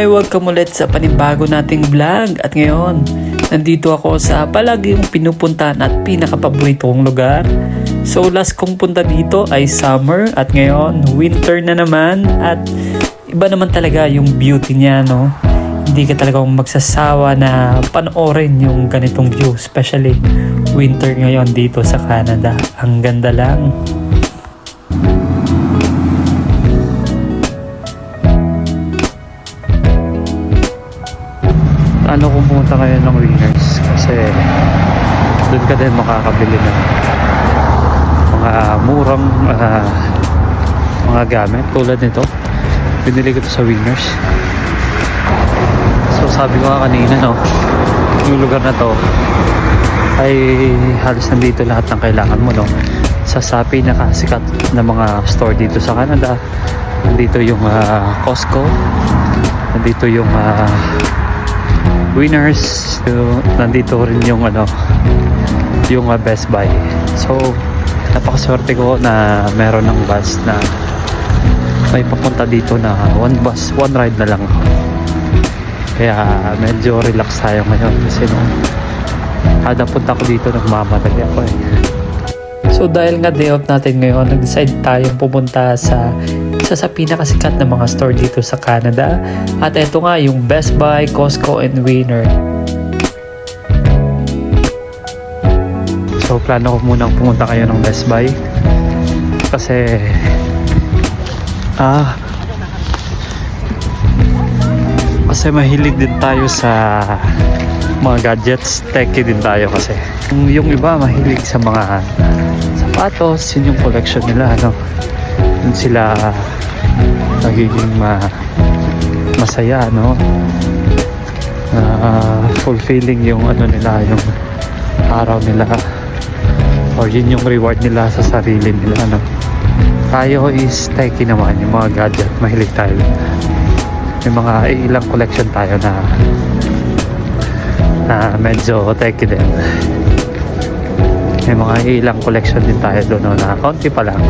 Hi! Welcome ulit sa panibago nating vlog. At ngayon, nandito ako sa palagi yung pinupuntahan at pinakapaborito kong lugar. So last kong punta dito ay summer at ngayon winter na naman. At iba naman talaga yung beauty niya, no? Hindi ka talaga magsasawa na panoorin yung ganitong view. Especially winter ngayon dito sa Canada. Ang ganda lang. Ano kung pumunta kayo ng Winners kasi doon ka din makakabili ng mga murang mga gamit tulad nito. Binili ko ito sa Winners. So sabi ko nga kanina, no, yung lugar na to ay halos nandito lahat ng kailangan mo, no, sa pinakasikat na mga store dito sa Canada. Nandito yung Costco, nandito yung Winners, so, nandito rin yung yung Best Buy. So napakaswerte ko na meron ng bus na may papunta dito na one ride na lang. Kaya medyo relax tayo ngayon kasi kada punta ko dito nagmamadali ako eh. So dahil nga day off natin ngayon, nag-decide tayong pumunta sa pinakasikat na mga store dito sa Canada. At ito nga yung Best Buy, Costco, and Winner. So plano ko munang pumunta kayo ng Best Buy kasi mahilig din tayo sa mga gadgets. Techy din tayo kasi yung iba mahilig sa mga sapatos. Yun yung collection nila, yun sila nagiging masaya, fulfilling yung nila, yung araw nila, or yun yung reward nila sa sarili nila, Tayo is techy naman, yung mga gadget mahilig tayo. May mga ilang collection tayo na medyo techy din. May mga ilang collection din tayo doon na konti pa lang.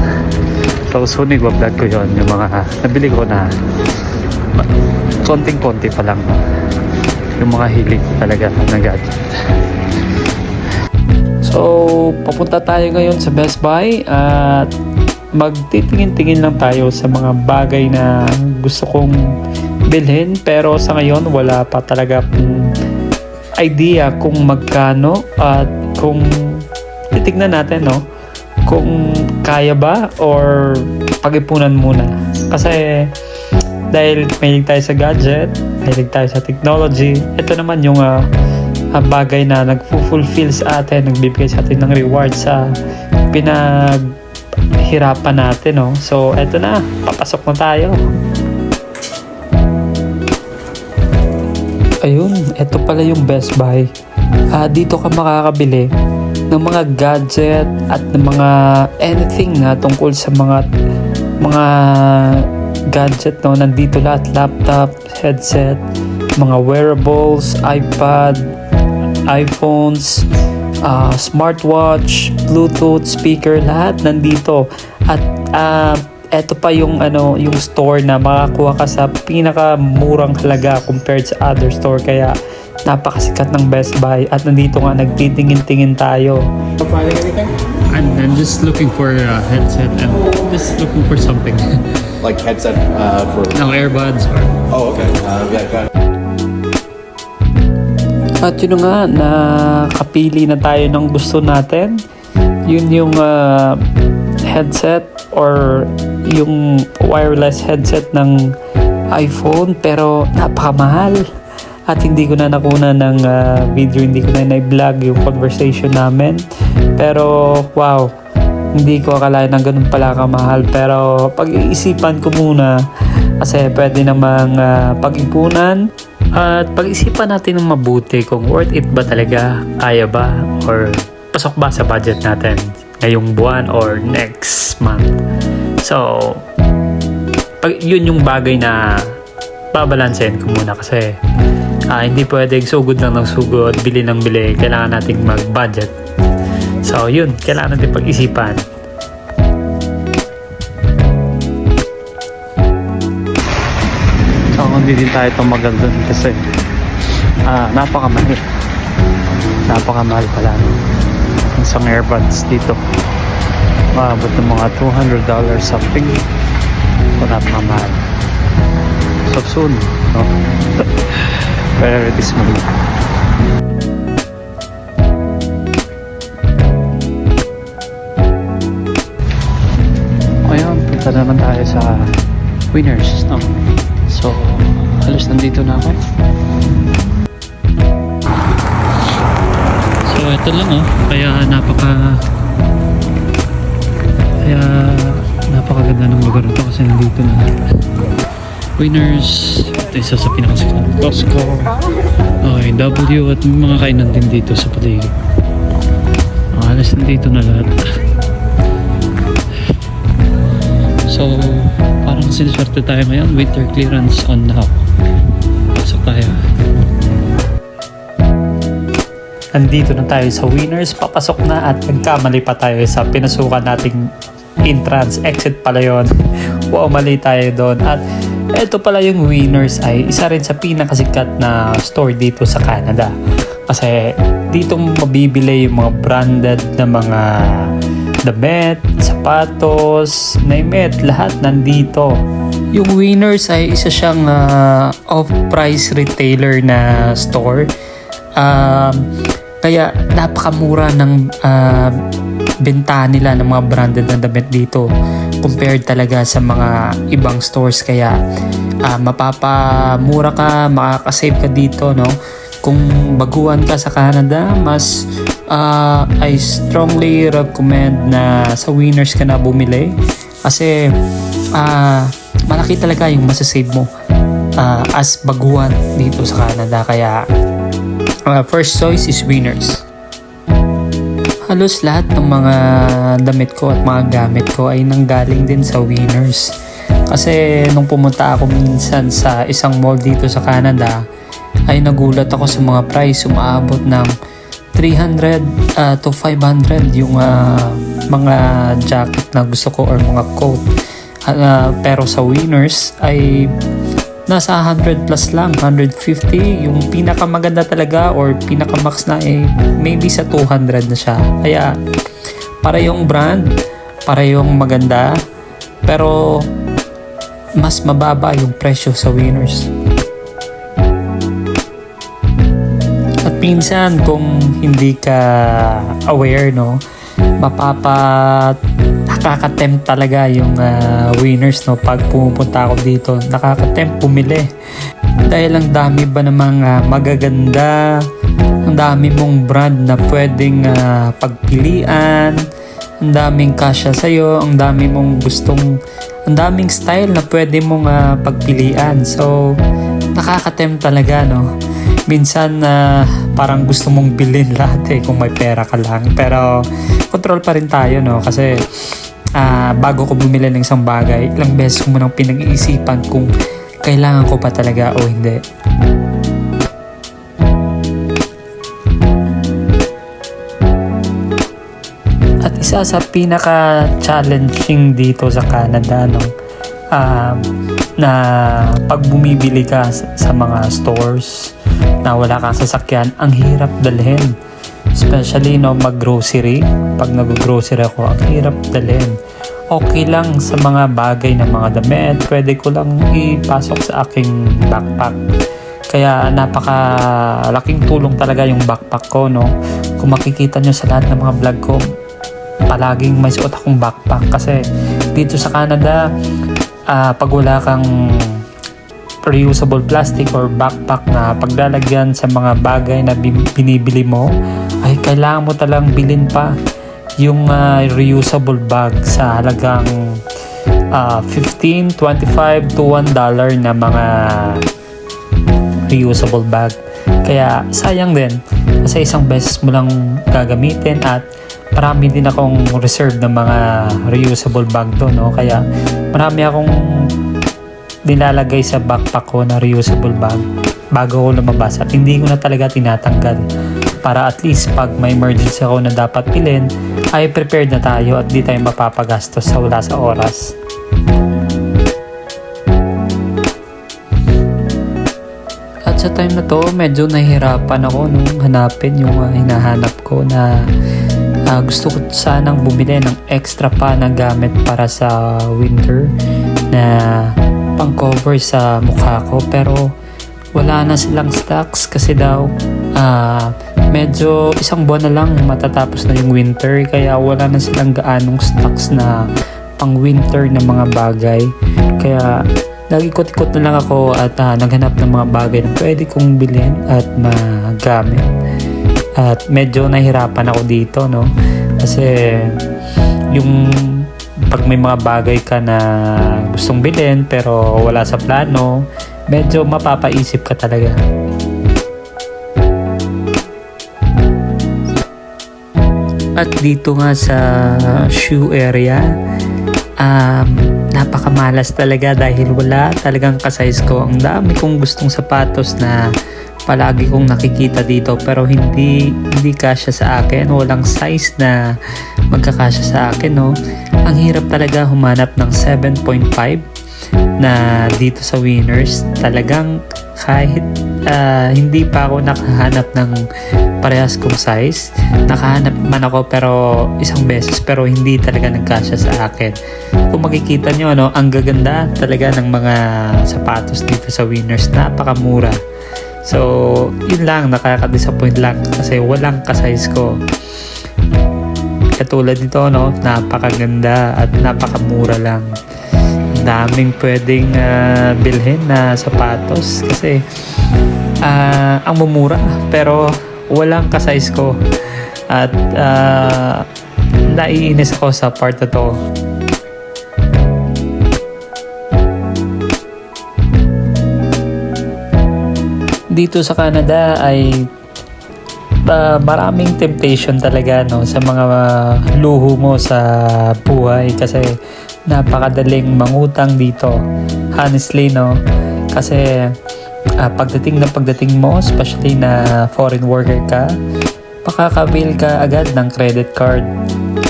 So soon i-vlog ko yon, yung mga nabili ko na konting-konti pa lang, yung mga hilig talaga na gadget. So papunta tayo ngayon sa Best Buy at magtitingin-tingin lang tayo sa mga bagay na gusto kong bilhin, pero sa ngayon wala pa talaga idea kung magkano at kung titignan natin, kung kaya ba or pag-ipunan muna. Kasi dahil mahilig tayo sa gadget, mahilig tayo sa technology, ito naman yung bagay na nag-fulfill sa atin, nagbibigay sa atin ng reward sa pinaghirapan natin, So ito na, papasok na tayo. Ayun, ito pala yung Best Buy. Dito ka makakabili ng mga gadget at ng mga anything na tungkol sa mga gadget, nandito lahat, laptop, headset, mga wearables, iPad, iPhones, smartwatch, Bluetooth speaker, lahat nandito. At eto pa yung yung store na makakuha ka sa pinakamurang halaga compared sa other store, kaya napakasikat ng Best Buy. At nandito nga nagtitingin-tingin tayo. Finding anything? I'm just looking for a headset and just looking for something. Like headset for... No, earbuds or... Oh, okay. Yeah, got it. At yun nga, nakapili na tayo ng gusto natin. Yun yung headset or yung wireless headset ng iPhone, pero napakamahal. At hindi ko na nakuna ng video, hindi ko na na-vlog yung conversation namin. Pero wow, hindi ko akalain ng ganun pala kamahal. Pero pag-iisipan ko muna kasi pwede namang pag-ipunan at pag-isipan natin ng mabuti kung worth it ba talaga, kaya ba, or pasok ba sa budget natin ngayong buwan or next month. So yun yung bagay na babalansehin ko muna kasi hindi pwedeng sugod lang ng sugod, bili ng bili. Kailangan nating mag-budget. So yun, kailangan natin pag-isipan. So kung hindi din tayo tumagal dun kasi napakamahal. Napakamahal pala. Isang earbuds dito. Maabot ng mga $200 something. So, napakamahal. So soon, no? Priorities mo. Ngayon, punta naman tayo sa Winners, no? So, halos nandito na ako. So, ito lang, oh. Kaya napakaganda ng lugar ito kasi nandito na. Winners, ito isa sa pinakasikat. Costco, W at mga kainan din dito sa paligid. Halos nandito na lahat. So, parang siniswerte tayo ngayon. Winter clearance on now. Pasok tayo. Andito na tayo sa Winners. Papasok na at nagkamali pa tayo sa pinasukan nating entrance. Exit pala yun. Wow, mali tayo doon. At ito pala yung Winners ay isa rin sa pinakasikat na store dito sa Canada. Kasi dito mabibili yung mga branded na mga damit, sapatos, name it, lahat nandito. Yung Winners ay isa siyang off-price retailer na store. Kaya napakamura ng benta nila ng mga branded na damit dito compared talaga sa mga ibang stores. Kaya mapapamura ka, makakasave ka dito, no? Kung baguhan ka sa Canada, mas I strongly recommend na sa Winners ka na bumili kasi malaki talaga yung masasave mo as baguhan dito sa Canada. Kaya first choice is Winners. Halos lahat ng mga damit ko at mga gamit ko ay nanggaling din sa Winners. Kasi nung pumunta ako minsan sa isang mall dito sa Canada, ay nagulat ako sa mga price. Umaabot ng 300 to 500 yung mga jacket na gusto ko or mga coat. Pero sa Winners ay nasa 100 plus lang, 150. Yung pinakamaganda talaga or pinakamax na maybe sa 200 na siya. Kaya para yung brand, para yung maganda, pero mas mababa yung presyo sa Winners. At minsan kung hindi ka aware, no, nakaka-tempt talaga yung Winners, no. Pag pumupunta ako dito, nakaka-tempt bumili dahil ang dami ba namang magaganda, ang dami mong brand na pwedeng pagpilian, ang daming kasya sa'yo, ang dami mong gustong, ang daming style na pwede mong pagpilian. So nakaka-tempt talaga, no. Minsan parang gusto mong bilhin lahat kung may pera ka lang, pero control pa rin tayo, no, kasi bago ko bumili ng isang bagay, ilang beses ko munang pinag-iisipan kung kailangan ko pa talaga o hindi. At isa sa pinaka-challenging dito sa Canada, no, na pag bumibili ka sa mga stores na wala kang sasakyan, ang hirap dalhin. Especially, no, mag-grocery. Pag nag-grocery ako, ang hirap dalhin. Okay lang sa mga bagay na mga damit, pwede ko lang ipasok sa aking backpack. Kaya napakalaking tulong talaga yung backpack ko, no. Kung makikita nyo sa lahat ng mga vlog ko, palaging may suot akong backpack. Kasi dito sa Canada, pag wala kang reusable plastic or backpack na paglalagyan sa mga bagay na binibili mo, ay kailangan mo talang bilhin pa yung reusable bag sa halagang 15, 25 to $1 na mga reusable bag. Kaya sayang din kasi isang beses mo lang gagamitin at marami din akong reserve ng mga reusable bag to, no. Kaya marami akong nilalagay sa backpack ko na reusable bag bago ko lumabas at hindi ko na talaga tinatanggal para at least pag may emergency ako na dapat bilhin ay prepared na tayo at di tayo mapapagastos sa wala sa oras. At sa time na to, medyo nahihirapan ako nung hanapin yung hinahanap ko na gusto ko sanang bumili ng extra pa na gamit para sa winter na pang cover sa mukha ko, pero wala na silang stocks kasi daw medyo isang buwan na lang matatapos na yung winter, kaya wala na silang gaanong stocks na pang winter na mga bagay. Kaya nag-ikot-ikot na lang ako at naghanap ng mga bagay na pwede kong bilhin at magamit. At medyo nahirapan ako dito, no? Kasi yung pag may mga bagay ka na gustong bilhin pero wala sa plano, medyo mapapaisip ka talaga. At dito nga sa shoe area, napakamalas talaga dahil wala talagang ka-size ko. Ang dami kong gustong sapatos na palagi kong nakikita dito pero hindi kasya sa akin. Walang size na magkakasya sa akin, no? Ang hirap talaga humanap ng 7.5 na dito sa Winners. Talagang kahit hindi pa ako nakahanap ng parehas kong size, nakahanap man ako pero isang beses, pero hindi talaga nagkasya sa akin. Kung makikita nyo, no, ang gaganda talaga ng mga sapatos dito sa Winners. Napakamura. So, yun lang, nakaka-disappoint lang kasi walang ka-size ko. Katulad nito, no, napakaganda at napakamura lang. Ang daming pwedeng bilhin na sapatos kasi ang mumura pero walang ka-size ko. At naiinis ako sa part na to. Dito sa Canada ay maraming temptation talaga, no, sa mga luho mo sa buhay kasi napakadaling mangutang dito. Honestly, no, kasi pagdating mo, especially na foreign worker ka, makaka-avail ka agad ng credit card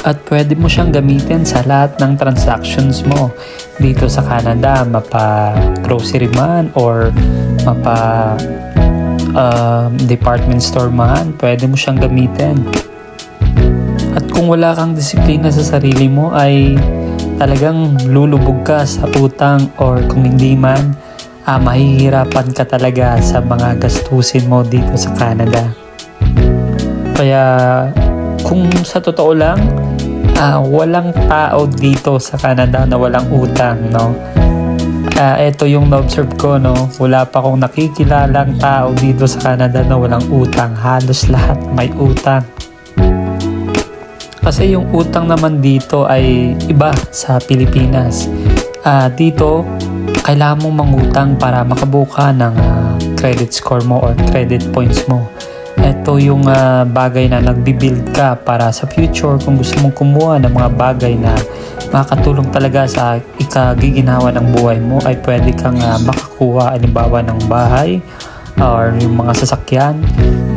at pwede mo siyang gamitin sa lahat ng transactions mo dito sa Canada, mapa grocery man or mapa department store man, pwede mo siyang gamitin. At kung wala kang disiplina sa sarili mo ay talagang lulubog ka sa utang, or kung hindi man mahihirapan ka talaga sa mga gastusin mo dito sa Canada. Kaya kung sa totoo lang, walang tao dito sa Canada na walang utang, no? Ito yung na-observe ko, no? Wala pa akong nakikilalang tao dito sa Canada na walang utang. Halos lahat may utang. Kasi yung utang naman dito ay iba sa Pilipinas. Dito, kailangan mong mangutang para makabuka ng credit score mo or credit points mo. Ito yung bagay na nagbibuild ka para sa future kung gusto mong kumuha ng mga bagay na makakatulong talaga sa ikagiginawa ng buhay mo, ay pwede kang makakuha halimbawa ng bahay or yung mga sasakyan,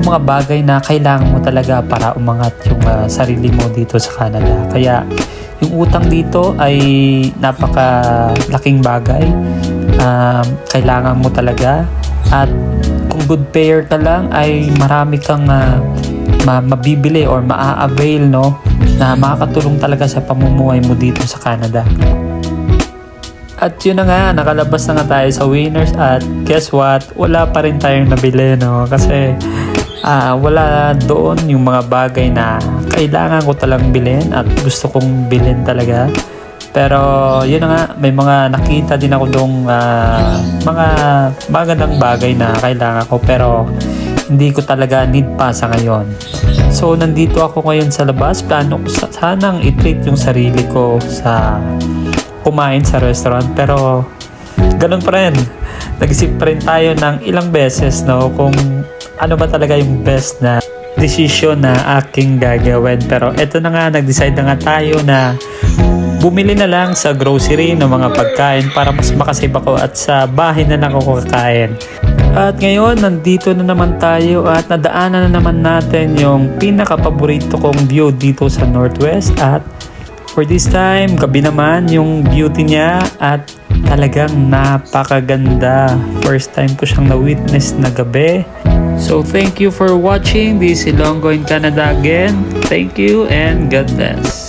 yung mga bagay na kailangan mo talaga para umangat yung sarili mo dito sa Canada. Kaya yung utang dito ay napakalaking bagay, kailangan mo talaga. At kung good payer ka lang ay marami kang mabibili or maa-avail, no, na makakatulong talaga sa pamumuhay mo dito sa Canada. At yun na nga, nakalabas na nga tayo sa Winners at guess what? Wala pa rin tayong nabili, no? Kasi wala doon yung mga bagay na kailangan ko talagang bilhin at gusto kong bilhin talaga. Pero yun na nga, may mga nakita din ako doong mga magandang bagay na kailangan ko pero hindi ko talaga need pa sa ngayon. So nandito ako ngayon sa labas. Plano ko sanang i-treat yung sarili ko sa kumain sa restaurant, pero ganun pa rin. Nag-isip pa rin tayo ng ilang beses, no, kung ano ba talaga yung best na decision na aking gagawin. Pero eto na nga, nag-decide na nga tayo na bumili na lang sa grocery ng mga pagkain para mas makasave ako at sa bahay na lang ako kakain. At ngayon, nandito na naman tayo at nadaanan na naman natin yung pinaka-paborito kong view dito sa Northwest. At for this time, gabi naman yung beauty niya at Talagang napakaganda. First time ko siyang na-witness na gabi. So thank you for watching. This is Ilonggo in Canada again. Thank you and God bless.